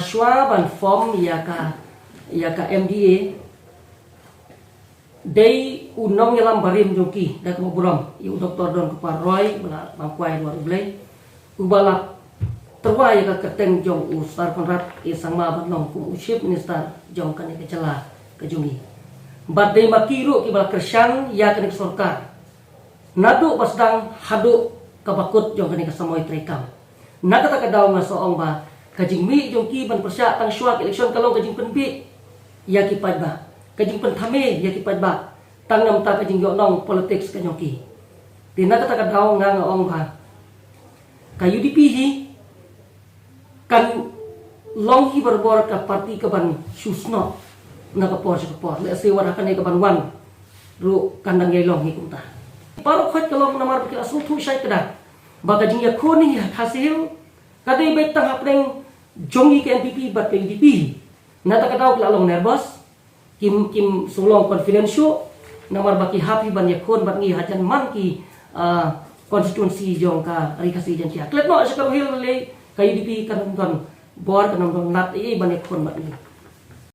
mahasiswa ban form ya ka MDA day unong yalam barim joki dak ngobrol yu Dr. Don Kuparoy bala mangkwai luar blay ubala terwa ya ka keteng jong ustar konrat isang ma ban long kum uship minister jong kan ke jala ke jungi badai makiru ki bala kersyang ya kan sorkar nadu pasdang hadu kabakut jong kan ke samoy trekam nakata kadaw nga soong ba kajing mi jong ki ban persya tang syuak eleksyon kalong kajing penbi ya ki padba kajing penthame ya ki padba tang nam ta kajing yonong politics kanyong ki tina kata kadaw nga ong ba ka UDP hi kan long hi berbor ka parti ka ban susno na ka por le sewa kan ka ban wan ru kandang yelong hi kumta paro khat kalong namar ki asul thu sai kada ba kajing ya khoni hasil kadai bet tang hapneng jongi ke NPP bat ke UDP nata kadaw klalong nervous kim sulong confidential namar baki happy ban yakon bat ngi hajan man ki konstituensi jong ka rikasi jan cia klet no sa hil le ka UDP kan bor kan nat ban yakon bat ngi